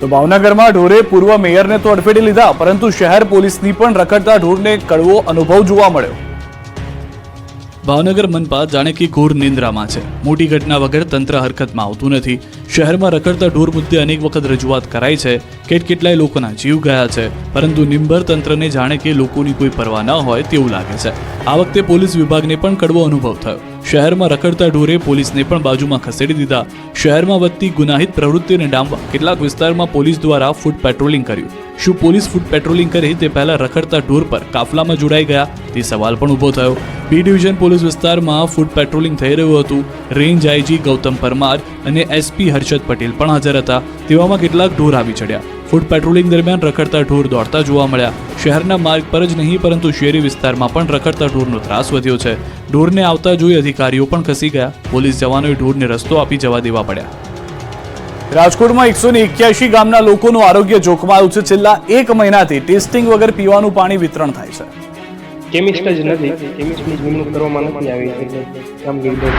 તો ભાવનગરમાં ઢોરે પૂર્વ મેયરને તો અડફેટે લીધા, પરંતુ શહેર પોલીસની પણ રખડતા ઢોરને કડવો અનુભવ જોવા મળ્યો. ભાવનગર મનપા જાણે કે ઘોર નિંદ્રામાં છે. મોટી ઘટના વગર તંત્ર હરકતમાં આવતું નથી. શહેરમાં રખડતા ઢોર મુદ્દે અનેક વખત રજૂઆત કરાઈ છે. કેટલાય લોકોના જીવ ગયા છે, પરંતુ નિંબર તંત્રને જાણે કે લોકોની કોઈ પરવા ન હોય તેવું લાગે છે. આ વખતે પોલીસ વિભાગને પણ કડવો અનુભવ થયો. શહેરમાં રખડતા ઢોરે પોલીસને પણ બાજુમાં ખસેડી દીધા. શહેરમાં વધતી ગુનાહિત પ્રવૃત્તિને ડામવા કેટલાક વિસ્તારમાં પોલીસ દ્વારા ફૂટ પેટ્રોલિંગ કર્યું. શું પોલીસ ફૂટ પેટ્રોલિંગ કરી તે પહેલા રખડતા ઢોર પર કાફલામાં જોડાઈ ગયા તે સવાલ પણ ઊભો થયો. બી ડિવિઝન પોલીસ વિસ્તારમાં ફૂટ પેટ્રોલિંગ થઈ રહ્યું હતું. રેન્જ આઈજી ગૌતમ પરમાર અને એસપી હર્ષદ પટેલ પણ હાજર હતા. તેવામાં કેટલાક ઢોર આવી ચડ્યા. ફૂટ પેટ્રોલિંગ દરમિયાન રખડતા ઢોર દોડતા જોવા મળ્યા. શહેરના માર્ગ પર જ નહીં, પરંતુ શહેરી વિસ્તારમાં પણ રખડતા ઢોરનો ત્રાસ વધ્યો છે. ઢોરને આવતા જોઈ અધિકારીઓ પણ ખસી ગયા. પોલીસ જવાનોએ ઢોરને રસ્તો આપી જવા દેવા પડ્યા. રાજકોટમાં 181 ગામના લોકોનું આરોગ્ય જોખમાયું છે. છેલ્લા 1 મહિનાથી ટેસ્ટિંગ વગર પીવાનું પાણી વિતરણ થાય છે. કેમિસ્ટ જ નથી, કેમિસ્ટની નિમણૂક કરવામાં નથી આવી એટલે કામગીરી.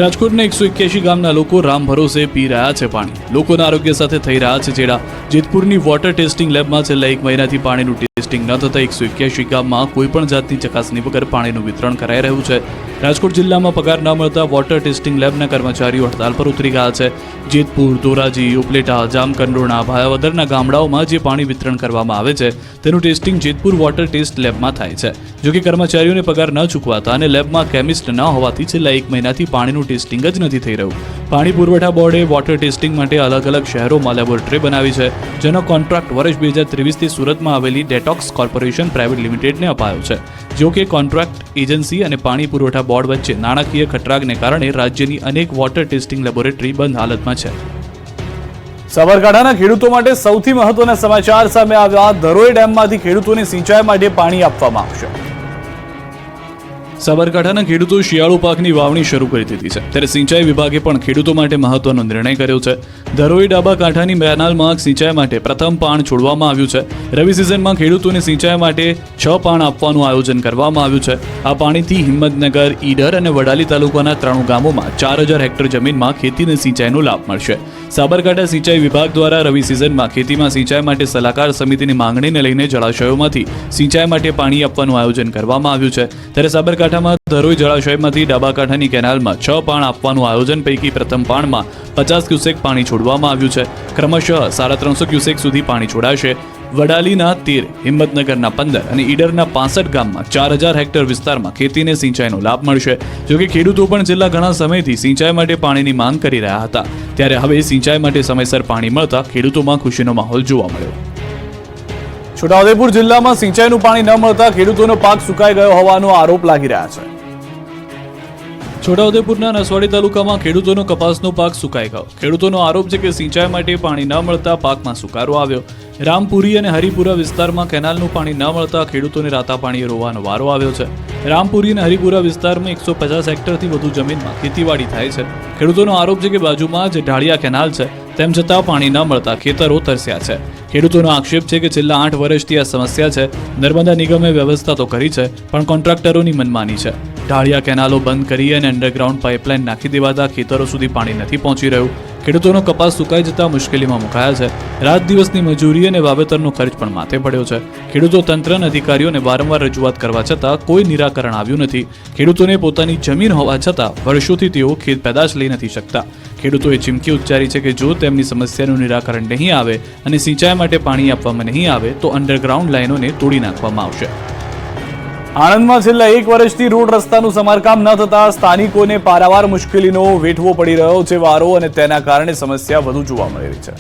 રાજકોટના 181 ગામના લોકો રામ ભરોસે પી રહ્યા છે પાણી. લોકોના આરોગ્ય સાથે થઈ રહ્યા છે ચેડા. જેતપુરની વોટર ટેસ્ટિંગ લેબમાં છેલ્લા 1 મહિનાથી પાણીનું ટેસ્ટિંગ ન થતા 181 ગામમાં કોઈ પણ જાતની ચકાસણી વગર પાણીનું વિતરણ કરાઈ રહ્યું છે. રાજકોટ જિલ્લામાં પગાર ન મળતા વોટર ટેસ્ટિંગ લેબના કર્મચારીઓ હડતાલ પર ઉતરી ગયા છે. જેતપુર, ધોરાજી, ઉપલેટા, જામકંડોરણા, ભાયાવદરના ગામડાઓમાં જે પાણી વિતરણ કરવામાં આવે છે તેનું ટેસ્ટિંગ જેતપુર વોટર ટેસ્ટ લેબમાં થાય છે. જોકે કર્મચારીઓને પગાર ન ચૂકવાતા અને લેબમાં કેમિસ્ટ ન હોવાથી છેલ્લા 1 મહિનાથી પાણીનું ટેસ્ટિંગ જ નથી થઈ રહ્યું. પાણી પુરવઠા બોર્ડે વોટર ટેસ્ટિંગ માટે અલગ અલગ શહેરોમાં લેબોરેટરી બનાવી છે, જેનો કોન્ટ્રાક્ટ વર્ષ 2023થી સુરતમાં આવેલી ડેટોક્સ કોર્પોરેશન પ્રાઇવેટ લિમિટેડને અપાયો છે. જો કે કોન્ટ્રાક્ટ એજન્સી અને પાણી પુરવઠા બોર્ડ વચ્ચે નાણાકીય ખટરાગને કારણે રાજ્યની અનેક વોટર ટેસ્ટિંગ લેબોરેટરી બંધ હાલતમાં છે. સાબરકાંઠાના ખેડૂતો માટે સૌથી મહત્વના સમાચાર સામે આવ્યા. ધરોઈ ડેમમાંથી ખેડૂતોને સિંચાઈ માટે પાણી આપવામાં આવશે. સાબરકાંઠાના ખેડૂતો શિયાળુ પાકની વાવણી શરૂ કરી દીધી છે, ત્યારે સિંચાઈ વિભાગે પણ ખેડૂતો માટે મહત્વનો નિર્ણય કર્યો છે. ધરોઈ ડાબા કાંઠાની કેનાલમાં સિંચાઈ માટે પ્રથમ પાણ છોડવામાં આવ્યું છે. રવિ સિઝનમાં ખેડૂતોને સિંચાઈ માટે 6 પાણ આપવાનું આયોજન કરવામાં આવ્યું છે. આ પાણીથી હિંમતનગર, ઈડર અને વડાલી તાલુકાના 3 ગામોમાં 4000 હેક્ટર જમીનમાં ખેતીને સિંચાઈનો લાભ મળશે. સાબરકાંઠા સિંચાઈ વિભાગ દ્વારા રવિ સિઝનમાં ખેતીમાં સિંચાઈ માટે સલાહકાર સમિતિની માંગણીને લઈને જળાશયોમાંથી સિંચાઈ માટે પાણી આપવાનું આયોજન કરવામાં આવ્યું છે. ત્યારે સાબરકાંઠામાં ધરોઈ જળાશયમાંથી ડાબા કાંઠાની કેનાલમાં 6 પાણ આપવાનું આયોજન પૈકી પ્રથમ પાણમાં 50 ક્યુસેક પાણી છોડવામાં આવ્યું છે. ક્રમશઃ 350 ક્યુસેક સુધી પાણી છોડાશે. વડાલીના 13, હિંમતનગરના 15 અને ઈડરના 65 ગામમાં 4000 હેક્ટર વિસ્તારમાં ખેતીને સિંચાઈનો લાભ મળશે. જોકે ખેડૂતો પણ છેલ્લા ઘણા સમયથી સિંચાઈ માટે પાણીની માંગ કરી રહ્યા હતા, ત્યારે હવે સિંચાઈ માટે સમયસર પાણી મળતા ખેડૂતોમાં ખુશીનો માહોલ જોવા મળ્યો. છોટાઉદેપુર જિલ્લામાં સિંચાઈનું પાણી ન મળતા ખેડૂતોનો પાક સુકાઈ ગયો હોવાનો આરોપ લાગી રહ્યા છે. છોટાઉદેપુરના નસવાડી તાલુકામાં ખેડૂતોનો કપાસનો પાક સુકાઈ ગયો. ખેડૂતોનો આરોપ છે કે સિંચાઈ માટે પાણી ન મળતા પાકમાં સુકારો આવ્યો. રામપુરી અને હરિપુરા વિસ્તારમાં કેનાલનું પાણી ન મળતા ખેડૂતોને રાતા પાણીએ રોવાનો વારો આવ્યો છે. રામપુરી અને હરિપુરા વિસ્તારમાં 150 હેક્ટરથી વધુ જમીનમાં ખેતીવાડી થાય છે. ખેડૂતોનો આરોપ છે કે બાજુમાં જ ઢાળિયા કેનાલ છે, તેમ છતાં પાણી ન મળતા ખેતરો તરસ્યા છે. ખેડૂતોનો આક્ષેપ છે કે છેલ્લા 8 વર્ષથી આ સમસ્યા છે. નર્મદા નિગમે વ્યવસ્થા તો કરી છે, પણ કોન્ટ્રાક્ટરોની મનમાની છે. ઢાળિયા કેનાલો બંધ કરી અને અંડરગ્રાઉન્ડ પાઇપલાઇન નાખી દેવાતા ખેતરો સુધી પાણી નથી પહોંચી રહ્યું. ખેડૂતોનો કપાસ સુકાઈ જતા મુશ્કેલીમાં મુકાયા છે. રાત દિવસની મજૂરી અને વાવેતરનો ખર્ચ પણ માથે પડ્યો છે. ખેડૂતો તંત્ર અને અધિકારીઓને વારંવાર રજૂઆત કરવા છતાં કોઈ નિરાકરણ આવ્યું નથી. ખેડૂતોને પોતાની જમીન હોવા છતાં વર્ષોથી તેઓ ખેત પેદાશ લઈ નથી શકતા. ખેડૂતોએ ચીમકી ઉચ્ચારી છે કે જો તેમની સમસ્યાનું નિરાકરણ નહીં આવે અને સિંચાઈ માટે પાણી આપવામાં નહીં આવે તો અંડરગ્રાઉન્ડ લાઇનોને તોડી નાખવામાં આવશે. આણંદમાં છેલ્લા 1 વર્ષથી રોડ રસ્તાનું સમારકામ ન થતા સ્થાનિકોને પારાવાર મુશ્કેલીનો વેઠવો પડી રહ્યો છે વારો, અને તેના કારણે સમસ્યા વધુ જોવા મળી રહી છે.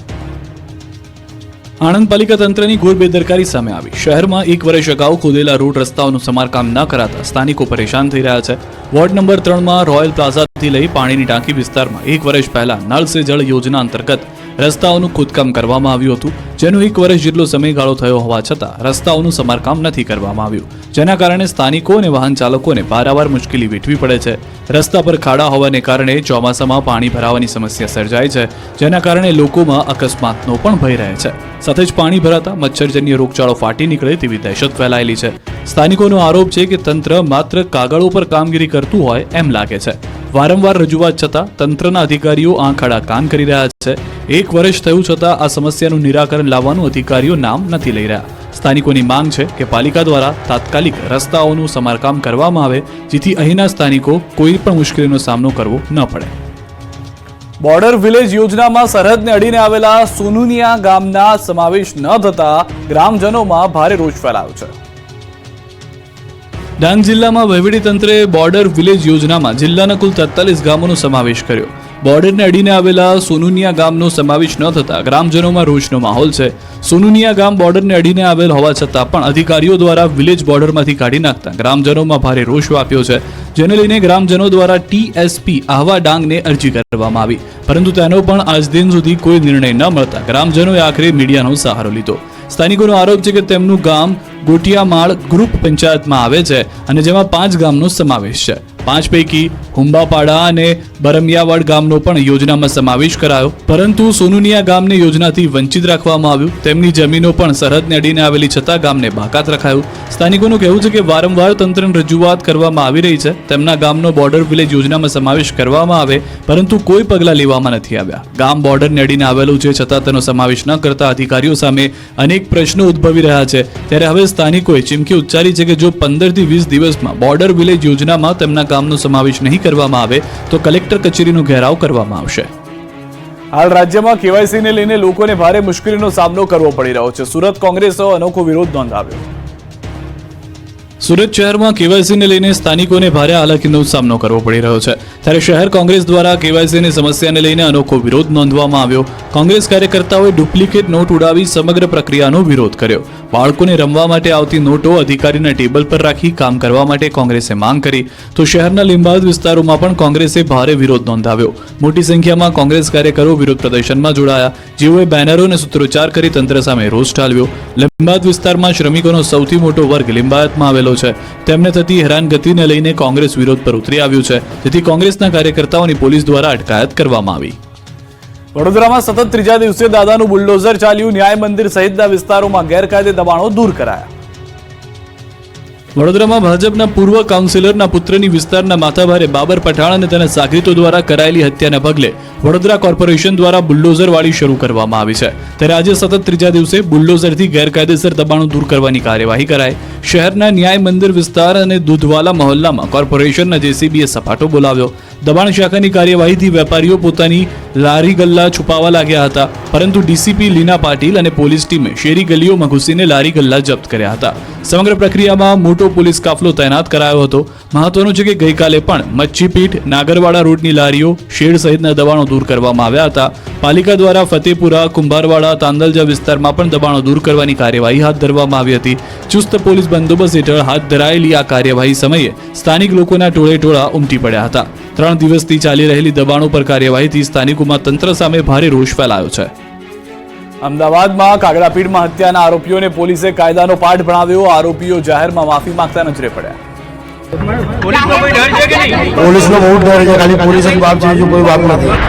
આણંદ પાલિકા તંત્રની ઘોર બેદરકારી સામે આવી. શહેરમાં 1 વર્ષ અગાઉ ખોદેલા રોડ રસ્તાઓનું સમારકામ ન કરાતા સ્થાનિકો પરેશાન થઈ રહ્યા છે. વોર્ડ નંબર 3માં રોયલ પ્લાઝાથી લઈ પાણીની ટાંકી વિસ્તારમાં 1 વર્ષ પહેલા નળ સે જળ યોજના અંતર્ગત રસ્તાઓનું ખોદકામ કરવામાં આવ્યું હતું, જેનો 1 વર્ષ જેટલો સમયગાળો થયો હોવા છતાં રસ્તાઓનું સમારકામ નથી કરવામાં આવ્યું, જેના કારણે સ્થાનિકો અને વાહન ચાલકોને પારાવાર મુશ્કેલી વેઠવી પડે છે. રસ્તા પર ખાડા હોવાને કારણે ચોમાસામાં પાણી ભરાવાની સમસ્યા સર્જાય છે, જેના કારણે લોકોમાં અકસ્માતનો પણ ભય રહે છે. સાથે જ પાણી ભરાતા મચ્છરજન્ય રોગચાળો ફાટી નીકળે તેવી દહેશત ફેલાયેલી છે. સ્થાનિકોનો આરોપ છે કે તંત્ર માત્ર કાગળ ઉપર કામગીરી કરતું હોય એમ લાગે છે. વારંવાર રજૂઆત છતાં તંત્રના અધિકારીઓ આંખ આડા કાન કરી રહ્યા છે. 1 વર્ષ થયું છતાં આ સમસ્યાનું નિરાકરણ લાવવાનું અધિકારીઓ નામ નથી લઈ રહ્યા. સ્થાનિકોની માંગ છે કે પાલિકા દ્વારા તાત્કાલિક રસ્તાઓનું સમારકામ કરવામાં આવે, જેથી અહીંના સ્થાનિકો કોઈ પણ મુશ્કેલીનો સામનો કરવો ન પડે. બોર્ડર વિલેજ યોજનામાં સરહદને અડીને આવેલા સોનુનિયા ગામના સમાવેશ ન થતા ગ્રામજનોમાં ભારે રોષ ફેલાયો છે. ડાંગ જિલ્લામાં વહીવટીતંત્રે બોર્ડર વિલેજ યોજનામાં જિલ્લાના કુલ 43 ગામોનો સમાવેશ કર્યો. બોર્ડરને અડીને આવેલા સોનુનિયા ગામનો સમાવેશ ન થતા ગ્રામજનોમાં રોષનો માહોલ છે. સોનુનિયા ગામ બોર્ડરને અડીને આવેલ હોવા છતાં પણ અધિકારીઓ દ્વારા વિલેજ બોર્ડરમાંથી કાઢી નાખતા ગ્રામજનોમાં ભારે રોષ વ્યાપ્યો છે, જેને લઈને ગ્રામજનો દ્વારા TSP આહવા ડાંગને અરજી કરવામાં આવી, પરંતુ તેનો પણ આજ દિન સુધી કોઈ નિર્ણય ન મળતા ગ્રામજનોએ આખરે મીડિયાનો સહારો લીધો. સ્થાનિકોનો આરોપ છે કે તેમનું ગામ ગોટિયામાળ ગ્રુપ પંચાયતમાં આવે છે અને જેમાં 5 ગામનો સમાવેશ છે. 5 પૈકી હુંબાપાડા અને બરમિયાવાડ ગામનો પણ યોજનામાં સમાવેશ કરાયો, પરંતુ સોનુનિયા ગામને યોજનાથી વંચિત રાખવામાં આવ્યું. તેમની જમીનો પણ સરહદને અડીને આવેલી છતાં ગામને બાકાત રખાયું. સ્થાનિકોનું કહેવું છે કે વારંવાર તંત્રને રજૂઆત કરવામાં આવી રહી છે, તેમના ગામનો બોર્ડર વિલેજ યોજનામાં સમાવેશ કરવામાં આવે, પરંતુ કોઈ પગલાં લેવામાં નથી આવ્યા. ગામ બોર્ડરને અડીને આવેલું છે છતાં તેનો સમાવેશ ન કરતા અધિકારીઓ સામે અનેક પ્રશ્નો ઉદ્ભવી રહ્યા છે. ત્યારે હવે સ્થાનિકોએ ચીમકી ઉચ્ચારી છે કે જો 15 થી 20 દિવસમાં બોર્ડર વિલેજ યોજનામાં તેમના ગામનો સમાવેશ નહીં કરવામાં આવે તો કલેક્ટર કચેરીનો ઘેરાવ કરવામાં આવશે. હાલ રાજ્યમાં KYC ને લઈને લોકોને ભારે મુશ્કેલીનો સામનો કરવો પડી રહ્યો છે. સુરત કોંગ્રેસે અનોખો વિરોધ નોંધાવ્યો. સુરત શહેરમાં KYC ને લઈને સ્થાનિકોને ભારે હાલાકીનો સામનો કરવો પડી રહ્યો છે. ત્યારે શહેર કોંગ્રેસ દ્વારા KYC ની સમસ્યાને લઈને અનોખો વિરોધ નોંધવામાં આવ્યો. કોંગ્રેસ કાર્યકર્તાઓએ ડુપ્લિકેટ નોટ ઉડાવી સમગ્ર પ્રક્રિયાનો વિરોધ કર્યો. બાળકોને રમવા માટે આવતી નોટો અધિકારીના ટેબલ પર રાખી કામ કરવા માટે કોંગ્રેસે માંગ કરી, તો શહેરના લીંબાયત વિસ્તારોમાં પણ કોંગ્રેસે ભારે વિરોધ નોંધાવ્યો. મોટી સંખ્યામાં કોંગ્રેસ કાર્યકરો વિરોધ પ્રદર્શનમાં જોડાયા, જેઓએ બેનરો અને સૂત્રોચ્ચાર કરી તંત્ર સામે રોષ ઠાલવ્યો. લીંબાયત વિસ્તારમાં શ્રમિકોનો સૌથી મોટો વર્ગ લીંબાયતમાં આવેલો છે. તેમને થતી હેરાનગતિને લઈને કોંગ્રેસ વિરોધ પર ઉતરી આવ્યું છે, જેથી કોંગ્રેસના કાર્યકર્તાઓની પોલીસ દ્વારા અટકાયત કરવામાં આવી. વડોદરામાં સતત 3જા દિવસે દાદાનું બુલડોઝર ચાલ્યું. ન્યાય મંદિર સહિતના વિસ્તારોમાં ગેરકાયદે દબાણો દૂર કરાયા. વડોદરામાં ભાજપના પૂર્વ કાઉન્સિલરના પુત્રની વિસ્તારના માથાભારે બાબર પઠાણ અને તેના સાગરીતો દ્વારા કરાયેલી હત્યાના પગલે વડોદરા કોર્પોરેશન દ્વારા બુલડોઝરવાળી શરૂ કરવામાં આવી છે. ત્યારે આજે સતત 3જા દિવસે બુલડોઝરથી ગેરકાયદેસર દબાણો દૂર કરવાની કાર્યવાહી કરાઈ. શહેરના ન્યાય મંદિર વિસ્તાર અને દૂધવાલા મહોલ્લામાં કોર્પોરેશનના JCBએ સપાટો બોલાવ્યો. દબાણ શાખાની કાર્યવાહીથી વેપારીઓ પોતાની લારી ગલ્લા છુપાવવા લાગ્યા હતા, પરંતુ DCP લીના પાટીલ અને પોલીસ ટીમે શેરી ગલીઓમાં ઘૂસીને લારી ગલ્લા જપ્ત કર્યા હતા. સમગ્ર પ્રક્રિયામાં મોટો પોલીસ કાફલો તૈનાત કરાયો હતો. મહત્વનું છે કે ગઈકાલે પણ મચ્છીપીઠ, નાગરવાડા રોડની લારીઓ, શેડ સહિતના દબાણો દૂર કરવામાં આવ્યા હતા. પાલિકા દ્વારા ફતેપુરા, કુંભારવાડા, તાંદલજા વિસ્તારમાં પણ દબાણો દૂર કરવાની કાર્યવાહી હાથ ધરવામાં આવી હતી. ચુસ્ત પોલીસ બંદોબસ્ત હેઠળ હાથ ધરાયેલી આ કાર્યવાહી સમયે સ્થાનિક લોકોના ટોળે ઉમટી પડ્યા હતા. 3 દિવસથી ચાલી રહેલી દબાણો પર કાર્યવાહીથી સ્થાનિકોમાં તંત્ર સામે ભારે રોષ ફેલાયો છે. અમદાવાદમાં કાગડાપીઠમાં હત્યાના આરોપીઓને પોલીસે કાયદાનો પાઠ ભણાવ્યો. આરોપીઓ જાહેરમાં માફી માંગતા નજરે પડ્યા. પોલીસનો બહુ ડર છે, ખાલી પોલીસ જ બાપ છે, બીજું કોઈ બાપ નથી.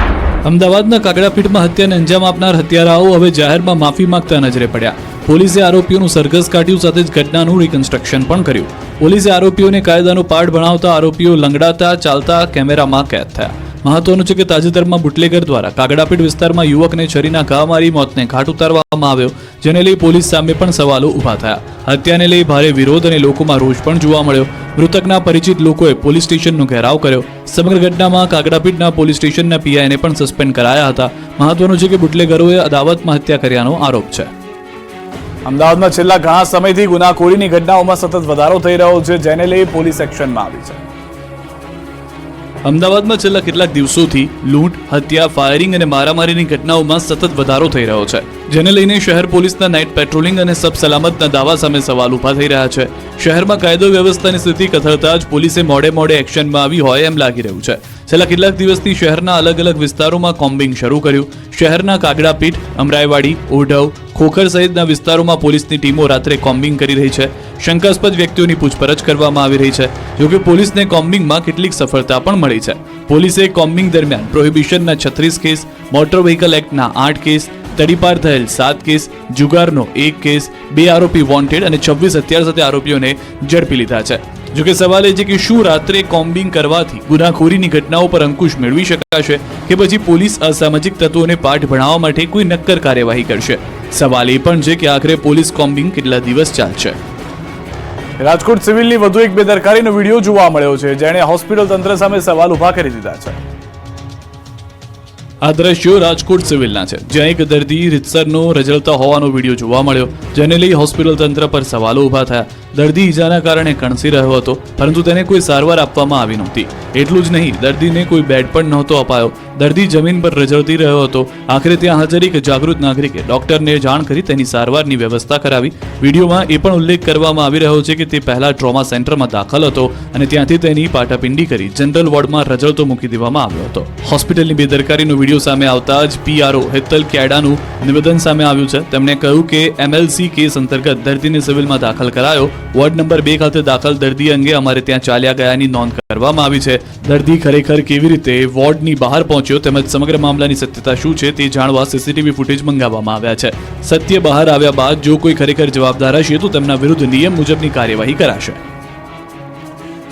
અમદાવાદના કાગડાપીઠમાં હત્યાને અંજામ આપનાર હત્યારાઓ હવે જાહેરમાં માફી માંગતા નજરે પડ્યા. પોલીસે આરોપીઓનું સરઘસ કાઢ્યું, સાથે જ ઘટનાનું રિકન્સ્ટ્રક્શન પણ કર્યું. પોલીસે આરોપીઓને કાયદાનો પાઠ ભણાવતા આરોપીઓ લંગડાતા ચાલતા કેમેરામાં કેદ થયા. મહત્વનું છે કે તાજેતરમાં બુટલેગર દ્વારા કાગડાપીઠ વિસ્તારમાં યુવકને છરીના ઘા મારી મોતને ઘાટ ઉતારવામાં આવ્યો, જેને લઈ પોલીસ સામે પણ સવાલો ઊભા થયા. હત્યાને લઈ ભારે વિરોધ અને લોકોમાં રોષ પણ જોવા મળ્યો. મૃતકના પરિચિત લોકોએ પોલીસ સ્ટેશનનો ઘેરાવ કર્યો. સમગ્ર ઘટનામાં કાગડાપીઠના પોલીસ સ્ટેશનના PIને પણ સસ્પેન્ડ કરાયા હતા. મહત્વનું છે કે બુટલેગરોએ અદાવતમાં હત્યા કર્યાનો આરોપ છે. અમદાવાદમાં છેલ્લા ઘણા સમયથી ગુનાખોરીની ઘટનાઓમાં સતત વધારો થઈ રહ્યો છે, જેને લઈ પોલીસ એક્શનમાં આવી છે. અમદાવાદમાં છેલ્લા કેટલાક દિવસોથી લૂંટ, હત્યા, ફાયરિંગ અને મારામારીની ઘટનાઓમાં સતત વધારો થઈ રહ્યો છે, જેને લઈને શહેર પોલીસના નાઇટ પેટ્રોલિંગ અને સબ સલામતના દાવા સામે સવાલ ઊભા થઈ રહ્યા છે. શહેરમાં કાયદો વ્યવસ્થાની સ્થિતિ કથળતા જ પોલીસે મોડે એક્શનમાં આવી હોય એમ લાગી રહ્યું છે. છેલ્લા કેટલાક દિવસથી શહેરના અલગ અલગ વિસ્તારોમાં કોમ્બિંગ શરૂ કર્યું. શહેરના કાગડાપીઠ, અમરાઈવાડી, ઓઢવ, ખોખર સહિતના વિસ્તારોમાં પોલીસની ટીમો રાત્રે કોમ્બિંગ કરી રહી છે. શંકાસ્પદ વ્યક્તિઓની પૂછપરછ કરવામાં આવી રહી છે. જોકે પોલીસને કોમ્બિંગમાં કેટલીક સફળતા પણ મળી છે. પોલીસે કોમ્બિંગ દરમિયાન પ્રોહિબિશનના 36 કેસ, મોટર વ્હીકલ એક્ટના 8 કેસ, તડીપાર થયેલ 7 કેસ, જુગારનો 1 કેસ, 2 આરોપી વોન્ટેડ અને 26 હત્યાર સાથે આરોપીઓને ઝડપી લીધા છે. જોકે સવાલ એ છે કે શું રાત્રે કોમ્બિંગ કરવાથી ગુનાખોરીની ઘટનાઓ પર અંકુશ મેળવી શકાશે કે પછી પોલીસ અસામાજિક તત્વોને પાઠ ભણાવવા માટે કોઈ નક્કર કાર્યવાહી કરશે. સવાલ એ પણ છે કે આખરે પોલીસ કોમ્બિંગ કેટલા દિવસ ચાલશે. રાજકોટ સિવિલની વધુ એક બેદરકારીનો વિડીયો જોવા મળ્યો છે, જેણે હોસ્પિટલ તંત્ર સામે સવાલ ઉભા કરી દીધા છે. આ દ્રશ્યો રાજકોટ સિવિલના છે, જ્યાં એક દર્દી રીતસરનો રઝળતા હોવાનો વિડીયો જોવા મળ્યો, જેને લઈ હોસ્પિટલ તંત્ર પર સવાલો ઉભા થયા. દર્દી ઈજાના કારણે કણસી રહ્યો હતો, પરંતુ તેને કોઈ સારવાર આપવામાં આવી નહોતી. એટલું જ નહીં, દર્દીને કોઈ બેડ પણ નહોતો અપાયો. દર્દી જમીન પર રઝળતી રહ્યો હતો. આખરે ત્યાં હાજર એક જાગૃત નાગરિકે ડોક્ટરને જાણ કરી તેની સારવારની વ્યવસ્થા કરાવી. વિડીયોમાં એ પણ ઉલ્લેખ કરવામાં આવી રહ્યો છે કે તે પહેલા ટ્રોમા સેન્ટરમાં દાખલ હતો અને ત્યાંથી તેની પાટાપિંડી કરી જનરલ વોર્ડમાં રઝળતો મૂકી દેવામાં આવ્યો હતો. હોસ્પિટલની બેદરકારીનો વિડીયો સામે આવતા જ પીઆરઓ હેતલ કેડાનું નિવેદન સામે આવ્યું છે. તેમણે કહ્યું કે એમએલસી કેસ અંતર્ગત દર્દીને સિવિલમાં દાખલ કરાયો. વોર્ડ નંબર 2 ખાતે દાખલ દર્દી અંગે અમારે ત્યાં ચાલ્યા ગયાની નોંધ કરવામાં આવી છે. દર્દી ખરેખર કેવી રીતે વોર્ડની બહાર પહોંચ્યો તેમજ સમગ્ર મામલાની સત્યતા શું છે તે જાણવા સીસીટીવી ફૂટેજ મંગાવવામાં આવ્યા છે. સત્ય બહાર આવ્યા બાદ જો કોઈ ખરેખર જવાબદાર હશે તો તેમના વિરુદ્ધ નિયમ મુજબની કાર્યવાહી કરાશે.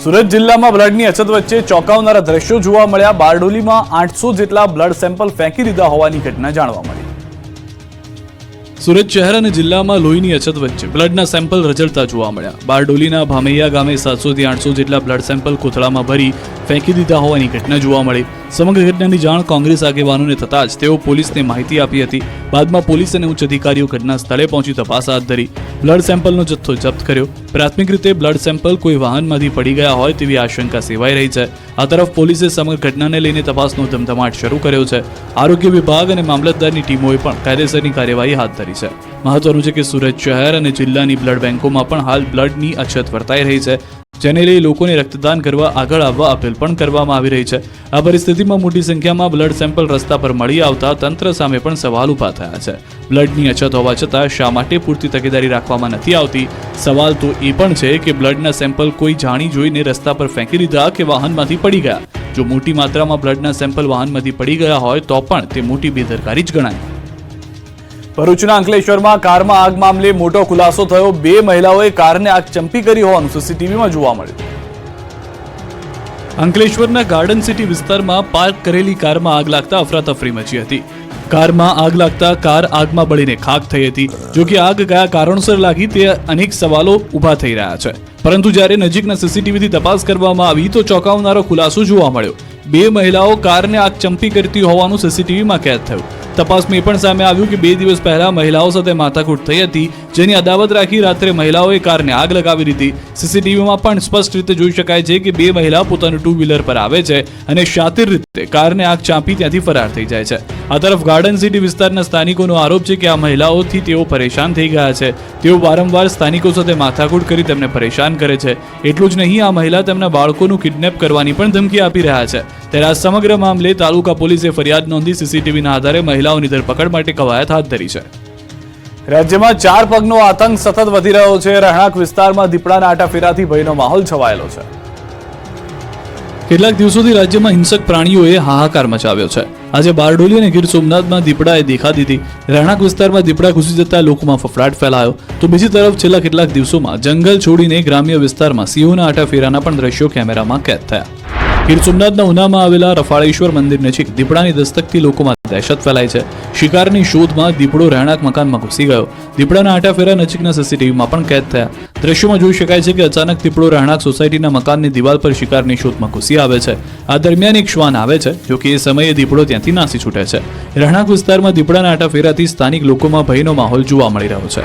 સુરત જિલ્લામાં બ્લડની અછત વચ્ચે ચોંકાવનારા દ્રશ્યો જોવા મળ્યા. બારડોલીમાં 800 જેટલા બ્લડ સેમ્પલ ફેંકી દીધા હોવાની ઘટના જાણવા મળી. સુરત શહેર અને જિલ્લામાં લોહીની અછત વચ્ચે બ્લડના સેમ્પલ રઝળતા જોવા મળ્યા. બારડોલીના ભામૈયા ગામે 700 થી 800 જેટલા બ્લડ સેમ્પલ કોથળામાં ભરી ફેંકી દીધા હોવાની ઘટના જોવા મળી. સમગ્ર ઘટનાની જાણ કોંગ્રેસ આગેવાનોને થતાં જ તેઓ પોલીસને માહિતી આપી હતી. બાદમાં પોલીસ અને ઉચ્ચ અધિકારીઓ ઘટના સ્થળે પહોંચી તપાસ હાથ ધરી. બ્લડ સેમ્પલનો જથ્થો જપ્ત કર્યો. પ્રાથમિક રીતે બ્લડ સેમ્પલ કોઈ વાહનમાંથી પડી ગયા હોય તેવી આશંકા સેવાઈ રહી છે. આ તરફ પોલીસે સમગ્ર ઘટનાને લઈને તપાસનો ધમધમાટ શરૂ કર્યો છે. આરોગ્ય વિભાગ અને મામલતદારની ટીમોએ પણ કાયદેસરની કાર્યવાહી હાથ ધરી છે. મહત્વનું છે કે સુરત શહેર અને જિલ્લાની બ્લડ બેંકોમાં પણ હાલ બ્લડની અછત વર્તાઈ રહી છે, જેને લઈ લોકોને રક્તદાન કરવા આગળ આવવા અપીલ પણ કરવામાં આવી રહી છે. આ પરિસ્થિતિમાં મોટી સંખ્યામાં બ્લડ સેમ્પલ રસ્તા પર મળી આવતા તંત્ર સામે પણ સવાલ ઉભા થયા છે. બ્લડની અછત હોવા છતાં શા માટે પૂરતી તકેદારી રાખવામાં નથી આવતી? સવાલ તો એ પણ છે કે બ્લડના સેમ્પલ કોઈ જાણી જોઈને રસ્તા પર ફેંકી દીધા કે વાહનમાંથી પડી ગયા. જો મોટી માત્રામાં બ્લડના સેમ્પલ વાહનમાંથી પડી ગયા હોય તો પણ તે મોટી બેદરકારી જ ગણાય. ભરૂચના અંકલેશ્વરમાં કારમાં આગ મામલે મોટો ખુલાસો થયો. 2 મહિલાઓએ કારને આગ ચંપી કરી હોવાનું સીસીટીવીમાં જોવા મળ્યું. અંકલેશ્વરના ગાર્ડન સિટી વિસ્તારમાં પાર્ક કરેલી કારમાં આગ લાગતા અફરાતફરી મચી હતી. કારમાં આગ લાગતા કાર આગમાં બળીને ખાખ થઈ હતી. જો કે આગ કયા કારણોસર લાગી તે અનેક સવાલો ઊભા થઈ રહ્યા છે, પરંતુ જ્યારે નજીકના સીસીટીવીથી તપાસ કરવામાં આવી તો ચોંકાવનારો ખુલાસો જોવા મળ્યો. 2 મહિલાઓ કારને આગ ચંપી કરતી હોવાનું સીસીટીવીમાં કેદ થયું. તપાસમાં એ પણ સામે આવ્યું કે 2 દિવસ પહેલા મહિલાઓ સાથે માથાકૂટ થઈ હતી, જેની અદાવત રાખી રાત્રે મહિલાઓએ કારને આગ લગાવી દીધી. સીસીટીવીમાં પણ સ્પષ્ટ રીતે જોઈ શકાય છે કે 2 મહિલા પોતાનું 2 વ્હીલર પર આવે છે અને શાતિર રીતે કારને આગ ચાંપી ત્યાંથી ફરાર થઈ જાય છે. આ તરફ ગાર્ડન સિટી વિસ્તારના સ્થાનિકોનો આરોપ છે કે આ મહિલાઓથી તેઓ પરેશાન થઈ ગયા છે. તેઓ વારંવાર સ્થાનિકો સાથે માથાકૂટ કરી તેમને પરેશાન કરે છે. એટલું જ નહીં, આ મહિલા તેમના બાળકોનું કિડનેપ કરવાની પણ ધમકી આપી રહ્યા છે. ત્યારે આ સમગ્ર મામલે તાલુકા પોલીસે ફરિયાદ નોંધી સીસીટીવીના આધારે મહિલાઓની ધરપકડ માટે કવાયત હાથ ધરી છે. રાજ્યમાં 4 પગનો આતંક સતત વધી રહ્યો છે. રહેણાંક વિસ્તારમાં દીપડાના આટાફેરાથી ભયનો માહોલ છવાયેલો છે. કેટલાક દિવસોથી રાજ્યમાં હિંસક પ્રાણીઓએ હાહાકાર મચાવ્યો છે. આજે બારડોલી અને ગીર સોમનાથમાં દીપડાએ દેખા દીધી. રહેણાંક વિસ્તારમાં દીપડા ઘૂસી જતા લોકોમાં ફફડાટ ફેલાયો. તો બીજી તરફ છેલ્લા કેટલાક દિવસોમાં જંગલ છોડીને ગ્રામ્ય વિસ્તારમાં સિંહોના આટાફેરાના પણ દ્રશ્યો કેમેરામાં કેદ થયા. ગીર સોમનાથના ઉનામાં આવેલા રફાળેશ્વર મંદિર નજીક દીપડાની દસ્તકથી લોકોમાં દહેશત ફેલાય છે. શિકારની શોધમાં દીપડો રહેણાંક મકાનમાં ઘૂસી ગયો. દીપડાના આટાફેરા નજીકના સીસીટીવીમાં પણ કેદ થયા. દ્રશ્યોમાં જોઈ શકાય છે કે અચાનક દીપડો રહેણાંક સોસાયટીના મકાનની દિવાલ પર શિકારની શોધમાં ઘૂસી આવે છે. આ દરમિયાન એક શ્વાન આવે છે, જો કે એ સમયે દીપડો ત્યાંથી નાસી છૂટે છે. રહેણાંક વિસ્તારમાં દીપડાના આટાફેરાથી સ્થાનિક લોકોમાં ભયનો માહોલ જોવા મળી રહ્યો છે.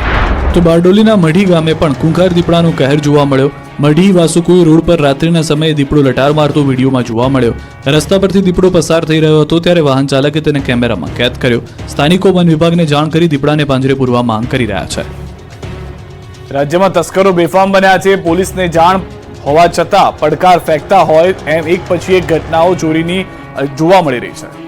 તો બારડોલીના મઢી ગામે પણ ખૂંખાર દીપડાનો કહેર જોવા મળ્યો. મઢી વાસુકુઈ રોડ પર રાત્રિના સમયે દીપડો લટાર મારતો વિડીયોમાં જોવા મળ્યો. રસ્તા પરથી દીપડો પસાર થઈ રહ્યો હતો ત્યારે વાહન ચાલકે તેને કેમેરામાં કેદ કર્યો. સ્થાનિકો વન વિભાગને જાણ કરી દીપડાને પાંજરે પૂરવા માંગ કરી રહ્યા છે. રાજ્યમાં તસ્કરો બેફામ બન્યા છે. પોલીસને જાણ હોવા છતાં પડકાર ફેંકતા હોય એમ એક પછી એક ઘટનાઓ ચોરીની જોવા મળી રહી છે.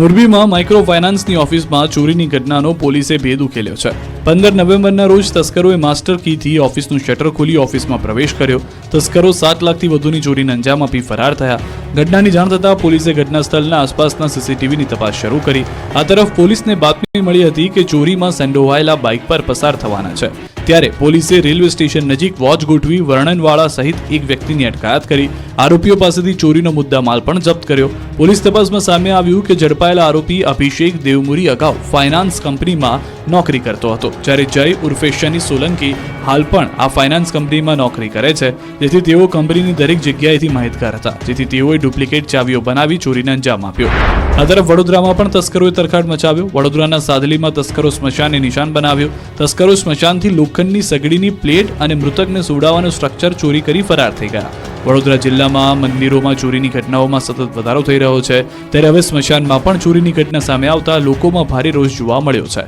મોરબીમાં માઇક્રો ફાઇનાન્સની ઓફિસમાં ચોરીની ઘટનાનો પોલીસે ભેદ ઉકેલ્યો છે. 15 નવેમ્બરના રોજ તસ્કરોએ માસ્ટર કીથી ઓફિસનું શટર ખોલી ઓફિસમાં પ્રવેશ કર્યો. તસ્કરો 7 લાખથી વધુની ચોરીને અંજામ આપી ફરાર થયા. ઘટનાની જાણ થતાં પોલીસે ઘટના સ્થળના આસપાસના સીસીટીવીની તપાસ શરૂ કરી. આ તરફ પોલીસને બાતમી મળી હતી કે ચોરીમાં સંડોવાયેલા બાઇક પર પસાર થવાના છે. ત્યારે પોલીસે રેલવે સ્ટેશન નજીક વોચ ગોઠવી વર્ણનવાળા સહિત એક વ્યક્તિની અટકાયત કરી. આરોપીઓ પાસેથી ચોરીનો મુદ્દામાલ પણ જપ્ત કર્યો. પોલીસ તપાસમાં સામે આવ્યું કે ઝડપાયેલા આરોપી અભિષેક દેવમુરી અગાઉ ફાઇનાન્સ કંપનીમાં નોકરી કરતો હતો, જ્યારે જય ઉર્ફે શની સોલંકી હાલ પણ આ ફાઇનાન્સ કંપનીમાં નોકરી કરે છે. જેથી તેઓ કંપનીની દરેક જગ્યાએથી માહિતગાર હતા, જેથી તેઓએ ડુપ્લિકેટ ચાવીઓ બનાવી ચોરીને અંજામ આપ્યો. આ તરફ વડોદરામાં પણ તસ્કરોએ તરખાટ મચાવ્યો. વડોદરાના સાદલીમાં તસ્કરો સ્મશાનને નિશાન બનાવ્યો. તસ્કરો સ્મશાનથી લોખંડની સગડીની પ્લેટ અને મૃતકને સુવડાવવાનું સ્ટ્રક્ચર ચોરી કરી ફરાર થઈ ગયા. વડોદરા જિલ્લામાં મંદિરોમાં ચોરીની ઘટનાઓમાં સતત વધારો થઈ રહ્યો છે, ત્યારે હવે સ્મશાનમાં પણ ચોરીની ઘટના સામે આવતા લોકોમાં ભારે રોષ જોવા મળ્યો છે.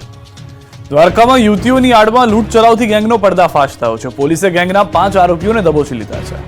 દ્વારકામાં યુવતીઓની આડમાં લૂંટ ચલાવતી ગેંગનો પર્દાફાશ થયો છે. પોલીસે ગેંગના 5 આરોપીઓને દબોચી લીધા છે.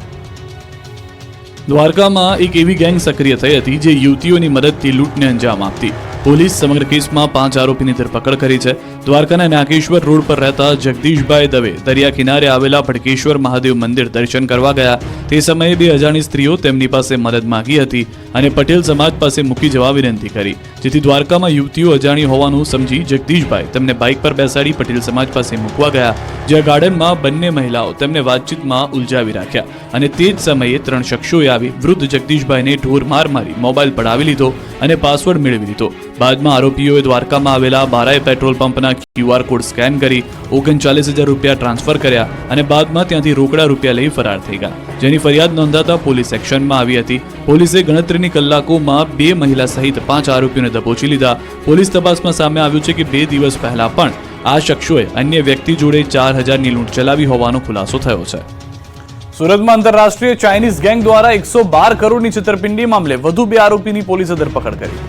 દ્વારકામાં એક એવી ગેંગ સક્રિય થઈ હતી જે યુવતીઓની મદદથી લૂંટને અંજામ આપતી. પોલીસ સમગ્ર કેસમાં 5 આરોપીની ધરપકડ કરી છે. દ્વારકાના નાગેશ્વર રોડ પર રહેતા જગદીશભાઈ દવે દરિયા કિનારે આવેલા ભડકેશ્વર મહાદેવ મંદિર દર્શન કરવા ગયા. તે સમયે 2 અજાણી સ્ત્રીઓ તેમની પાસે મદદ માંગી હતી અને પટેલ સમાજ પાસે મૂકી જવા વિનંતી કરી. જેથી દ્વારકામાં યુવતીઓ અજાણી હોવાનું સમજી જગદીશભાઈ તેમને બાઇક પર બેસાડી પટેલ સમાજ પાસે મૂકવા ગયા, જ્યાં ગાર્ડનમાં બંને મહિલાઓ તેમને વાતચીતમાં ઉલઝાવી રાખ્યા અને તે જ સમયે 3 શખ્સોએ આવી વૃદ્ધ જગદીશભાઈને ઢોર માર મારી મોબાઈલ પડાવી લીધો અને પાસવર્ડ મેળવી લીધો. બાદમાં આરોપીઓએ દ્વારકામાં આવેલા બારાએ પેટ્રોલ પંપના QR કોડ સ્કેન કરી 39,000 રૂપિયા ટ્રાન્સફર કર્યા અને બાદમાં ત્યાંથી રોકડા રૂપિયા લઈ ફરાર થઈ ગયા, જેની ફરિયાદ નોંધાતા પોલીસ એક્શનમાં આવી હતી. પોલીસે ગણતરીની કલાકોમાં 2 મહિલા સહિત 5 આરોપીઓને દબોચી લીધા. પોલીસ તપાસમાં સામે આવ્યું છે કે 2 દિવસ પહેલા પણ આ શખ્સોએ અન્ય વ્યક્તિ જોડે 4,000ની લૂંટ ચલાવી હોવાનો ખુલાસો થયો છે. સુરતમાં આંતરરાષ્ટ્રીય ચાઇનીઝ ગેંગ દ્વારા 112 કરોડની છેતરપિંડી મામલે વધુ 2 આરોપીની પોલીસે ધરપકડ કરી.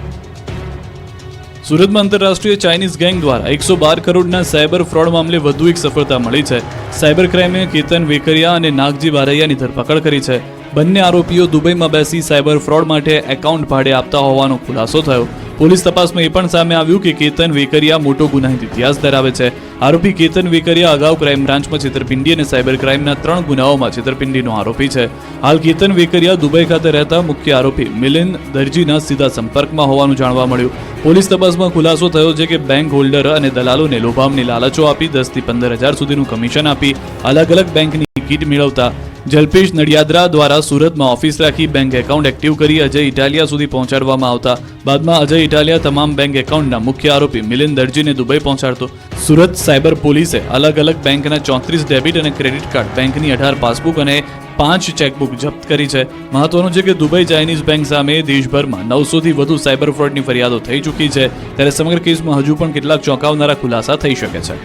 સુરતમાં આંતરરાષ્ટ્રીય ચાઇનીઝ ગેંગ દ્વારા 112 કરોડના સાયબર ફ્રોડ મામલે વધુ એક સફળતા મળી છે. સાયબર ક્રાઇમે કેતન વેકરિયા અને નાગજી બારૈયાની ધરપકડ કરી છે. બંને આરોપીઓ દુબઈમાં બેસી સાયબર ફ્રોડ માટે એકાઉન્ટ ભાડે આપતા હોવાનો ખુલાસો થયો. પોલીસ તપાસમાં એ પણ સામે આવ્યું કે કેતન વેકરિયા મોટો ગુનાહિત ઇતિહાસ ધરાવે છે. આરોપી કેતન વેકરિયા અગાઉ ક્રાઇમ બ્રાન્ચમાં છેતરપિંડી અને સાયબર ક્રાઇમના 3 ગુનાઓમાં છેતરપિંડીનો આરોપી છે. હાલ કેતન વેકરિયા દુબઈ ખાતે રહેતા મુખ્ય આરોપી મિલિંદ દરજીના સીધા સંપર્કમાં હોવાનું જાણવા મળ્યું. પોલીસ તપાસમાં ખુલાસો થયો છે કે બેંક હોલ્ડર અને દલાલોને લોભામણી લાલચો આપી 10 થી 15,000 સુધીનું કમિશન આપી અલગ અલગ બેંકની કીટ મેળવતા જલ્પેશ નડિયાદરા દ્વારા સુરતમાં ઓફિસ રાખી બેંક એકાઉન્ટ એક્ટિવ કરી અજય ઇટાલિયા સુધી પહોંચાડવામાં આવતા બાદમાં અજય ઇટાલિયા તમામ બેંક એકાઉન્ટના મુખ્ય આરોપી મિલિંદ દરજીને દુબઈ પહોંચાડતો. સુરત સાયબર પોલીસે અલગ અલગ બેંકના 34 ડેબિટ અને ક્રેડિટ કાર્ડ, બેંકની 18 પાસબુક અને 5 ચેકબુક જપ્ત કરી છે. મહત્વનું છે કે દુબઈ ચાઇનીઝ બેંક સામે દેશભરમાં 900 થી વધુ સાયબર ફ્રોડની ફરિયાદો થઈ ચૂકી છે, ત્યારે સમગ્ર કેસમાં હજુ પણ કેટલાક ચોંકાવનારા ખુલાસા થઈ શકે છે.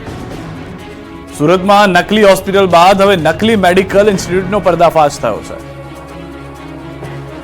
સુરતમાં નકલી હોસ્પિટલ બાદ હવે નકલી મેડિકલ ઇન્સ્ટિટ્યૂટનો પર્દાફાશ થયો છે.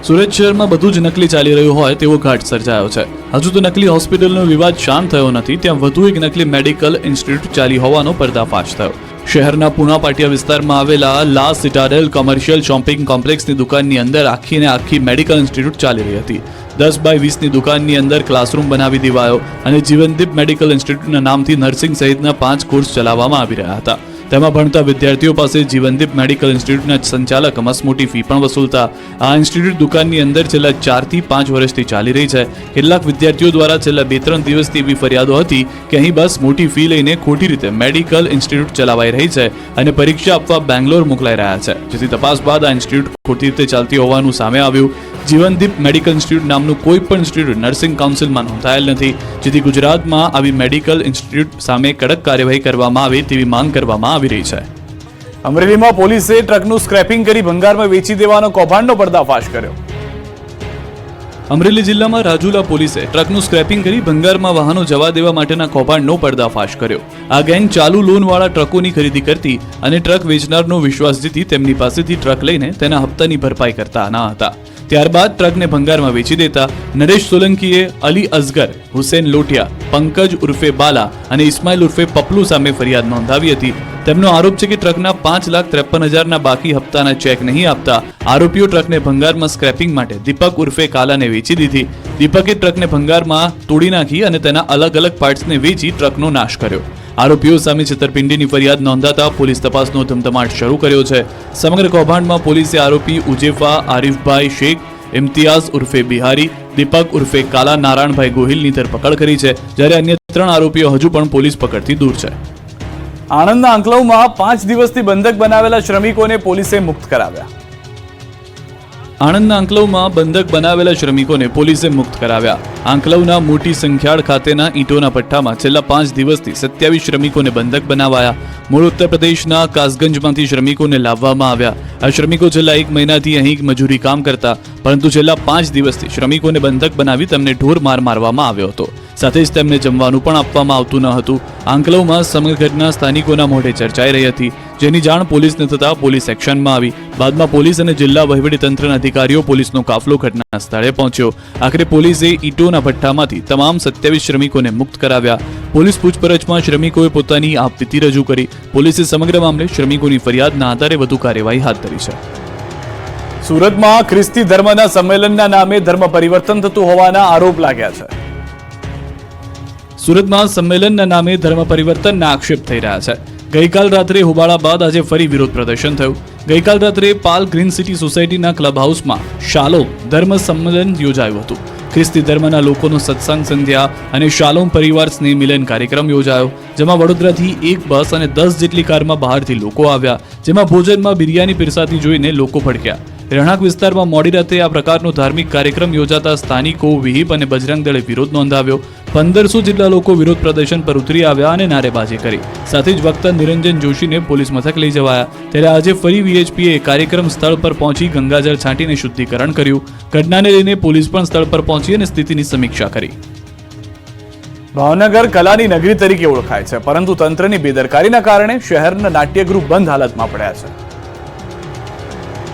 સુરત શહેરમાં બધું જ નકલી ચાલી રહ્યું હોય તેવો ઘાટ સર્જાયો છે. હજુ તો નકલી હોસ્પિટલનો વિવાદ શાંત થયો નથી, ત્યાં વધુ એક નકલી મેડિકલ ઇન્સ્ટિટ્યૂટ ચાલી હોવાનો પર્દાફાશ થયો. શહેરના પુના પાટિયા વિસ્તારમાં આવેલા લા સિટાડેલ કોમર્શિયલ શોપિંગ કોમ્પ્લેક્સની દુકાનની અંદર આખી મેડિકલ ઇન્સ્ટિટ્યૂટ ચાલી રહી હતી. 10 બાય 20ની દુકાનની અંદર ક્લાસરૂમ બનાવી દેવાયો અને જીવનદીપ મેડિકલ ઇન્સ્ટિટ્યૂટના નામથી નર્સિંગ સહિતના 5 કોર્સ ચલાવવામાં આવી રહ્યા હતા. તેમાં ભણતા વિદ્યાર્થીઓ પાસે જીવનદીપ મેડિકલ ઇન્સ્ટિટ્યૂટના સંચાલક મસમોટી ફી પણ વસૂલતા. આ ઇન્સ્ટિટ્યૂટ દુકાનની અંદર છેલ્લા 4 થી 5 વર્ષથી ચાલી રહી છે. કેટલાક વિદ્યાર્થીઓ દ્વારા છેલ્લા 2-3 દિવસથી એવી ફરિયાદો હતી કે અહીં બસ મોટી ફી લઈને ખોટી રીતે મેડિકલ ઇન્સ્ટિટ્યૂટ ચલાવાઈ રહી છે અને પરીક્ષા આપવા બેંગ્લોર મોકલાઈ રહ્યા છે, જેથી તપાસ બાદ આ ઇન્સ્ટિટ્યૂટ ખોટી રીતે ચાલતી હોવાનું સામે આવ્યું. જીવનદીપ મેડિકલ ઇન્સ્ટિટ્યૂટ નામનું કોઈ પણ ઇન્સ્ટિટ્યૂટ નર્સિંગ કાઉન્સિલમાં નોંધાયેલ નથી, જેથી ગુજરાતમાં આવી મેડિકલ ઇન્સ્ટિટ્યૂટ સામે કડક કાર્યવાહી કરવામાં આવે તેવી માંગ કરવામાં આવી રહી છે. અમરેલીમાં પોલીસે ટ્રકનું સ્ક્રેપિંગ કરી ભંગારમાં વેચી દેવાનો કૌભાંડનો પર્દાફાશ કર્યો. અમરેલી જિલ્લામાં રાજુલા પોલીસે ટ્રકનું સ્ક્રેપિંગ કરી ભંગારમાં વાહનો જવા દેવા માટેના કૌભાંડનો પર્દાફાશ કર્યો. આ ગેંગ ચાલુ લોનવાળા ટ્રકોની ખરીદી કરતી અને ટ્રક વેચનારનો વિશ્વાસ જીતી તેમની પાસેથી ટ્રક લઈને તેના હપ્તાની ભરપાઈ કરતા ન હતા. ત્યારબાદ ટ્રકને ભંગારમાં વેચી દેતા નરેશ સોલંકીએ અલી અસગર, હુસેન લોટિયા, પંકજ ઉર્ફે બાલા અને ઇસ્માઇલ ઉર્ફે પપલુ સામે ફરિયાદ નોંધાવી હતી. તેમનો આરોપ છે કે ટ્રકના 5,53,000ના બાકી હપ્તાના ચેક નહીં આપતા આરોપીઓ ટ્રકને ભંગારમાં સ્ક્રેપિંગ માટે દીપક ઉર્ફે કાલાને વેચી દીધી. દીપકે ટ્રકને ભંગારમાં તોડી નાખી અને તેના અલગ અલગ પાર્ટ્સને વેચી ટ્રકનો નાશ કર્યો. આરોપીઓ સામે છેતરપિંડીની ફરિયાદ નોંધાતા પોલીસ તપાસનો ધમધમાટ શરૂ કર્યો છે. સમગ્ર કૌભાંડમાં પોલીસે આરોપી ઉજેફા આરિફભાઈ શેખ, ઇમ્તિયાઝ ઉર્ફે બિહારી, દીપક ઉર્ફે કાલા નારાયણભાઈ ગોહિલની ધરપકડ કરી છે, જ્યારે અન્ય 3 આરોપીઓ હજુ પણ પોલીસ પકડથી દૂર છે. આણંદના આંકલવમાં 5 દિવસથી બંધક બનાવેલા શ્રમિકોને પોલીસે મુક્ત કરાવ્યા. આણંદના આંકલવમાં બંધક બનાવેલા શ્રમિકોને પોલીસે મુક્ત કરાવ્યા. આંકલવના મોટી સંખ્યાળ ખાતેના ઈંટોના પટ્ટામાં છેલ્લા 5 દિવસથી 27 શ્રમિકોને બંધક બનાવાયા. મૂળ ઉત્તર પ્રદેશના કાસગંજમાંથી શ્રમિકોને લાવવામાં આવ્યા. આ શ્રમિકો છેલ્લા 1 મહિનાથી અહીં મજૂરી કામ કરતા, પરંતુ છેલ્લા 5 દિવસથી શ્રમિકોને બંધક બનાવી તેમને ઢોર માર મારવામાં આવ્યો હતો. સાથે જ તેમને જમવાનું પણ આપવામાં આવતું ન હતું. આંકલવમાં સમગ્ર ઘટના સ્થાનિકોના મોઢે ચર્ચાઈ રહી હતી, જેની જાણ પોલીસને થતાં પોલીસ એક્શનમાં આવી. બાદમાં પોલીસ અને જિલ્લા વહીવટીતંત્રના અધિકારીઓ પોલીસનો કાફલો ઘટના સ્થળે પહોંચ્યો. આખરે પોલીસે ઈંટોના ભઠ્ઠામાંથી તમામ 27 શ્રમિકોને મુક્ત કરાવ્યા. પોલીસ પૂછપરછમાં શ્રમિકોએ પોતાની આપવીતી રજૂ કરી. પોલીસે સમગ્ર મામલે શ્રમિકોની ફરિયાદના આધારે વધુ કાર્યવાહી હાથ ધરી છે. સુરતમાં ખ્રિસ્તી ધર્મના સંમેલનના નામે ધર્મ પરિવર્તન થતું હોવાના આરોપ લાગ્યા છે. સુરતમાં સંમેલનના નામે ધર્મ પરિવર્તનના આક્ષેપ થઈ રહ્યા છે. ગઈકાલ રાત્રે હોબાળા બાદ આજે ફરી વિરોધ પ્રદર્શન થયું. ગઈકાલ રાત્રે પાલ ગ્રીન સિટી સોસાયટીના ક્લબ હાઉસમાં શાલોમ ધર્મ સંમેલન યોજાયું હતું. ખ્રિસ્તી ધર્મના લોકોનો સત્સંગ સંધ્યા અને શાલોમ પરિવાર સ્નેહ મિલન કાર્યક્રમ યોજાયો, જેમાં વડોદરાથી 1 બસ અને 10 જેટલી કારમાં બહારથી લોકો આવ્યા, જેમાં ભોજનમાં બિરયાની પીરસાતી જોઈને લોકો ભડક્યા. રહેણાંક વિસ્તારમાં મોડી રાતે આ પ્રકારનો ધાર્મિક કાર્યક્રમ યોજાતા સ્થાનિકો, વિહિપ અને બજરંગ દળે વિરોધ નોંધાવ્યો. 1500 જેટલા લોકો વિરોધ પ્રદર્શન પર ઉતરી આવ્યા અને નારેબાજી કરી. સાથે જ વક્તા નિરંજન જોશીને પોલીસ મથક લઈ જવાયા. ત્યારે આજે ફરી વીએચપીએ કાર્યક્રમ સ્થળ પર પહોંચી ગંગાજળ છાંટીને શુદ્ધિકરણ કર્યું. ઘટનાને લઈને પોલીસ પણ સ્થળ પર પહોંચી અને સ્થિતિની સમીક્ષા કરી. ભાવનગર કલાની નગરી તરીકે ઓળખાય છે, પરંતુ તંત્રની બેદરકારીના કારણે શહેરના નાટ્યગૃહ બંધ હાલતમાં પડ્યા છે.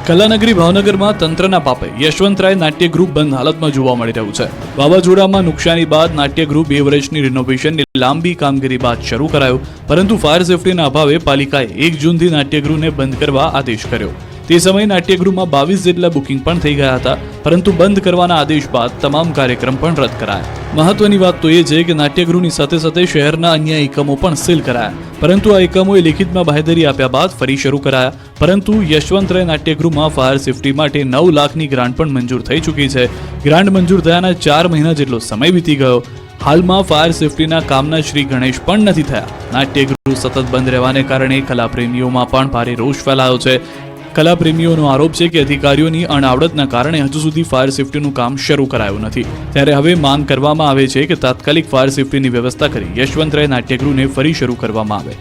કલાનગરી ભાવનગરમાં તંત્રના પાપે યશવંતરાય નાટ્યગૃહ બંધ હાલતમાં જોવા મળી રહ્યું છે. વાવાઝોડામાં નુકસાની બાદ નાટ્યગૃહ 2 વર્ષની રિનોવેશનની લાંબી કામગીરી બાદ શરૂ કરાયું, પરંતુ ફાયર સેફટીના અભાવે પાલિકાએ 1 જૂનથી નાટ્યગૃહને બંધ કરવા આદેશ કર્યો. તે સમયે નાટ્યગૃહમાં 22 જેટલા બુકિંગ પણ થઈ ગયા હતા, પરંતુ બંધ કરવાના આદેશ બાદ તમામ કાર્યક્રમ પણ રદ કરાયા. મહત્વની વાત તો એ છે કે નાટ્યગૃહની સાથે સાથે શહેરના અન્ય એકમો પણ સીલ કરાયા, પરંતુ આ એકમોએ લિખિતમાં બાંહેધરી આપ્યા બાદ ફરી શરૂ કરાયા. પરંતુ યશવંતરાય નાટ્યગૃહમાં ફાયર સેફટી માટે 9 લાખની ગ્રાન્ટ પણ મંજૂર થઈ ચૂકી છે. ગ્રાન્ટ મંજૂર થયાના 4 મહિના જેટલો સમય વીતી ગયો. હાલમાં ફાયર સેફટીના કામના શ્રી ગણેશ પણ નથી થયા. નાટ્યગૃહ સતત બંધ રહેવાને કારણે કલાપ્રેમીઓમાં પણ ભારે રોષ ફેલાયો છે. કલાપ્રેમીઓનો આરોપ છે કે અધિકારીઓની અણાવડતના કારણે હજુ સુધી ફાયર સેફટીનું કામ શરૂ કરાયું નથી. ત્યારે હવે માંગ કરવામાં આવે છે કે તાત્કાલિક ફાયર સેફટીની વ્યવસ્થા કરી યશવંતરાય નાટ્યગૃહને ફરી શરૂ કરવામાં આવે.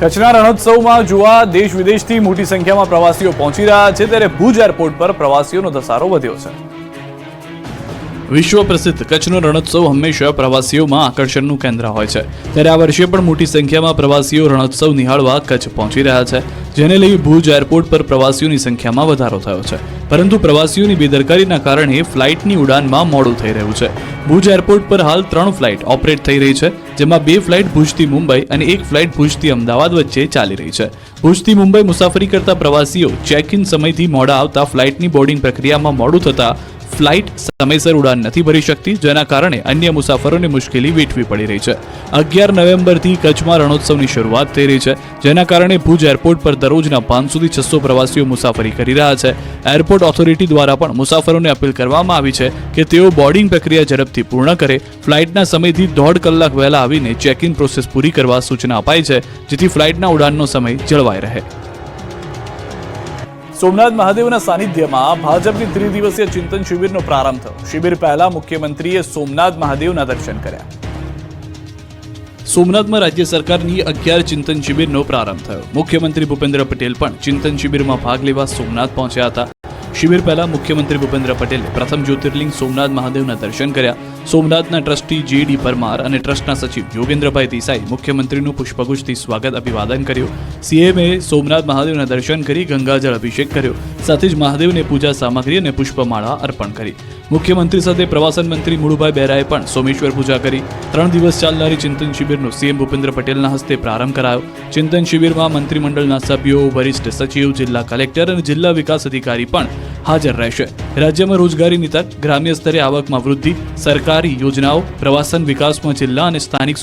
કચ્છના રણોત્સવમાં જોવા દેશ વિદેશથી મોટી સંખ્યામાં પ્રવાસીઓ પહોંચી રહ્યા છે, ત્યારે ભુજ એરપોર્ટ પર પ્રવાસીઓનો ધસારો વધ્યો છે. વિશ્વ પ્રસિદ્ધ કચ્છનો રણોત્સવ હંમેશા પ્રવાસીઓમાં આકર્ષણનું કેન્દ્ર હોય છે, ત્યારે આ વર્ષે પણ મોટી સંખ્યામાં પ્રવાસીઓ રણોત્સવ નિહાળવા કચ્છ પહોંચી રહ્યા છે, જેને લઈ ભુજ એરપોર્ટ પર પ્રવાસીઓની સંખ્યામાં વધારો થયો છે. પરંતુ પ્રવાસીઓની બેદરકારીના કારણે ફ્લાઇટની ઉડાનમાં મોડું થઈ રહ્યું છે. ભુજ એરપોર્ટ પર હાલ 3 ફ્લાઇટ ઓપરેટ થઈ રહી છે, જેમાં 2 ફ્લાઇટ ભુજથી મુંબઈ અને 1 ફ્લાઇટ ભુજથી અમદાવાદ વચ્ચે ચાલી રહી છે. ભુજથી મુંબઈ મુસાફરી કરતા પ્રવાસીઓ ચેક ઇન સમયથી મોડા આવતા ફ્લાઇટની બોર્ડિંગ પ્રક્રિયામાં મોડું થતા ફ્લાઇટ સમયસર ઉડાન નથી ભરી શકતી, જેના કારણે અન્ય મુસાફરોને મુશ્કેલી વેઠવી પડી રહી છે. 11 નવેમ્બરથી કચ્છમાં રણોત્સવની શરૂઆત થઈ રહી છે, જેના કારણે ભુજ એરપોર્ટ પર દરરોજના 500 થી 600 પ્રવાસીઓ મુસાફરી કરી રહ્યા છે. એરપોર્ટ ઓથોરિટી દ્વારા પણ મુસાફરોને અપીલ કરવામાં આવી છે કે તેઓ બોર્ડિંગ પ્રક્રિયા ઝડપથી પૂર્ણ કરે, ફ્લાઇટના સમયથી 1.5 કલાક વહેલા આવીને ચેક ઇન પ્રોસેસ પૂરી કરવા સૂચના અપાઈ છે, જેથી ફ્લાઇટના ઉડાનનો સમય જળવાઈ રહે. સોમનાથ મહાદેવના સાનિધ્યમાં ભાજપની 3 દિવસીય ચિંતન શિબિરનો પ્રારંભ થયો. શિબિર પહેલા મુખ્યમંત્રીએ સોમનાથ મહાદેવના દર્શન કર્યા. સોમનાથમાં રાજ્ય સરકારની 11 ચિંતન શિબિરનો પ્રારંભ થયો. મુખ્યમંત્રી ભૂપેન્દ્ર પટેલ પણ ચિંતન શિબિરમાં ભાગ લેવા સોમનાથ પહોંચ્યા હતા. શિબિર પહેલા મુખ્યમંત્રી ભૂપેન્દ્ર પટેલે પ્રથમ જ્યોતિર્લિંગ સોમનાથ મહાદેવના દર્શન કર્યા. સોમનાથના ટ્રસ્ટી જે.ડી. પરમાર અને ટ્રસ્ટના સચિવ યોગેન્દ્રભાઈ દેસાઈ મુખ્યમંત્રીનું પુષ્પગુચ્છથી સ્વાગત અભિવાદન કર્યું. સીએમએ સોમનાથ મહાદેવના દર્શન કરી ગંગાજળ અભિષેક કર્યો. સાથે જ મહાદેવને પૂજા સામગ્રી અને પુષ્પમાળા અર્પણ કરી. મુખ્યમંત્રી સાથે પ્રવાસન મંત્રી મુળુભાઈ બેરાએ પણ સોમેશ્વર પૂજા કરી. 3 દિવસ ચાલનારી ચિંતન શિબિરનો સીએમ ભૂપેન્દ્ર પટેલના હસ્તે પ્રારંભ કરાયો. ચિંતન શિબિરમાં મંત્રીમંડળના સભ્યો, વરિષ્ઠ સચિવ, જિલ્લા કલેક્ટર અને જિલ્લા વિકાસ અધિકારી પણ હાજર રહેશે. રાજ્યમાં રોજગારીની તક, ગ્રામ્ય સ્તરે આવકમાં વૃદ્ધિ, સરકારી યોજનાઓ, પ્રવાસન વિકાસમાં જિલ્લા અને સ્થાનિક